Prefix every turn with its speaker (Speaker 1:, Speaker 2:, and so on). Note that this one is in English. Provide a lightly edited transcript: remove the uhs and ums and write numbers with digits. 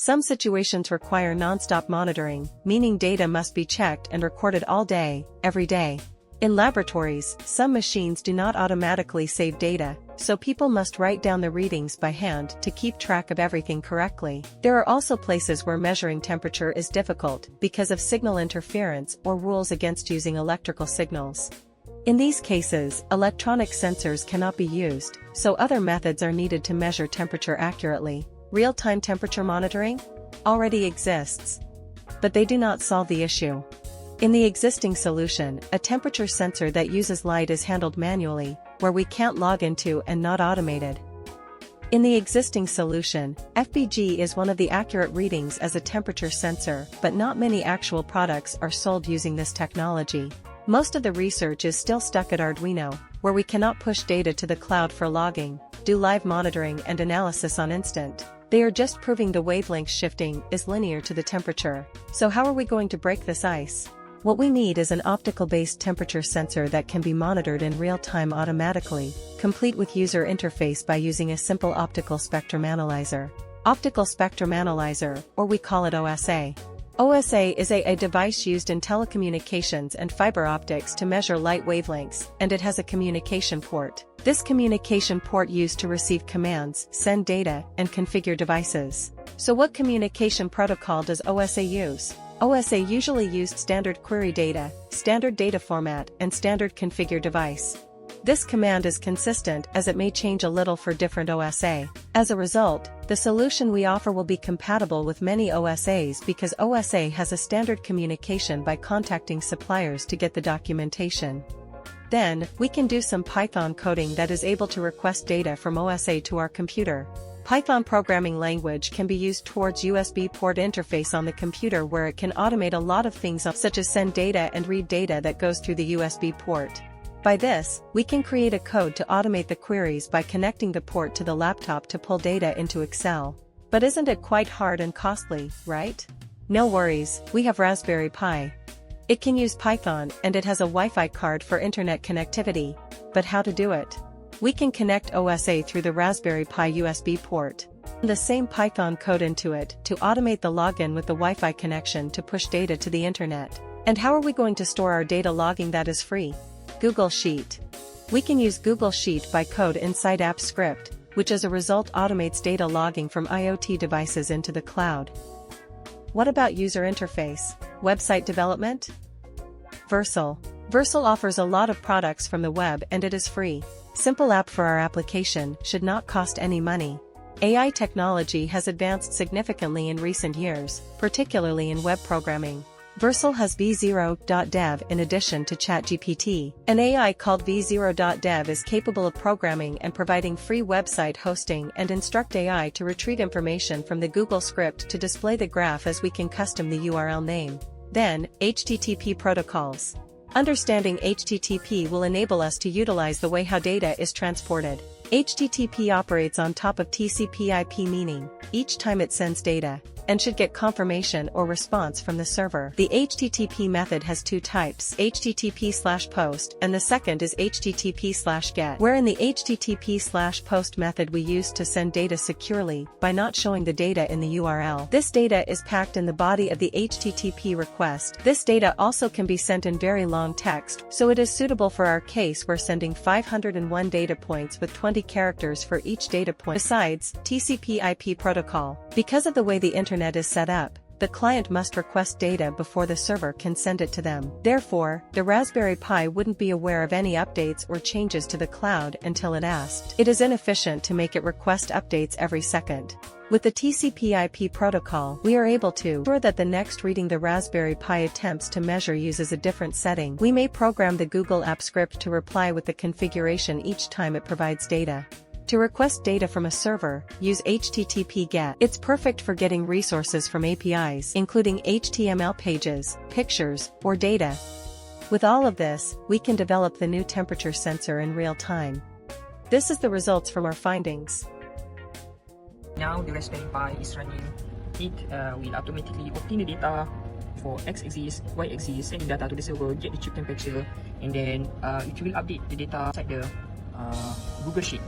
Speaker 1: Some situations require non-stop monitoring, meaning data must be checked and recorded all day, every day. In laboratories, some machines do not automatically save data, so people must write down the readings by hand to keep track of everything correctly. There are also places where measuring temperature is difficult because of signal interference or rules against using electrical signals. In these cases, electronic sensors cannot be used, so other methods are needed to measure temperature accurately. Real-time temperature monitoring already exists, but they do not solve the issue. In the existing solution, a temperature sensor that uses light is handled manually, where we can't log into and not automated. In the existing solution, FBG is one of the accurate readings as a temperature sensor, but not many actual products are sold using this technology. Most of the research is still stuck at Arduino, where we cannot push data to the cloud for logging, do live monitoring and analysis on instant. They are just proving the wavelength shifting is linear to the temperature. So how are we going to break this ice? What we need is an optical-based temperature sensor that can be monitored in real time automatically, complete with user interface by using a simple optical spectrum analyzer. Optical spectrum analyzer, or we call it OSA. OSA is a device used in telecommunications and fiber optics to measure light wavelengths, and it has a communication port. This communication port used to receive commands, send data, and configure devices. So what communication protocol does OSA use? OSA usually used standard query data, standard data format, and standard configure device. This command is consistent as it may change a little for different OSA. As a result, the solution we offer will be compatible with many OSAs because OSA has a standard communication by contacting suppliers to get the documentation. Then, we can do some Python coding that is able to request data from OSA to our computer. Python programming language can be used towards USB port interface on the computer where it can automate a lot of things such as send data and read data that goes through the USB port. By this, we can create a code to automate the queries by connecting the port to the laptop to pull data into Excel. But isn't it quite hard and costly, right? No worries, we have Raspberry Pi. It can use Python and it has a Wi-Fi card for internet connectivity. But how to do it? We can connect OSA through the Raspberry Pi USB port. The same Python code into it to automate the login with the Wi-Fi connection to push data to the internet. And how are we going to store our data logging that is free? Google Sheet. We can use Google Sheet by code inside App Script, which as a result automates data logging from IoT devices into the cloud. What about user interface? Website development? Versal. Versal offers a lot of products from the web and it is free. Simple app for our application should not cost any money. AI technology has advanced significantly in recent years, particularly in web programming. Versal has v0.dev in addition to ChatGPT. An AI called v0.dev is capable of programming and providing free website hosting and instruct AI to retrieve information from the Google script to display the graph as we can custom the URL name. Then, HTTP protocols. Understanding HTTP will enable us to utilize the way how data is transported. HTTP operates on top of TCP/IP, meaning each time it sends data, and should get confirmation or response from the server. The HTTP method has two types, HTTP/post, and the second is HTTP/get, wherein the HTTP/post method we use to send data securely by not showing the data in the URL. This data is packed in the body of the HTTP request. This data also can be sent in very long text, so it is suitable for our case where sending 501 data points with 20 characters for each data point. Besides, TCP/IP protocol. Because of the way the internet is set up, the client must request data before the server can send it to them. Therefore, the Raspberry Pi wouldn't be aware of any updates or changes to the cloud until it asked. It is inefficient to make it request updates every second. With the TCP/IP protocol, we are able to ensure that the next reading the Raspberry Pi attempts to measure uses a different setting. We may program the Google App Script to reply with the configuration each time it provides data. To request data from a server, use HTTP GET. It's perfect for getting resources from APIs, including HTML pages, pictures, or data. With all of this, we can develop the new temperature sensor in real time. This is the results from our findings.
Speaker 2: Now the Raspberry Pi is running. It will automatically obtain the data for x-axis, y-axis, send the data to the server, get the chip temperature, and then it will update the data inside the Google Sheet.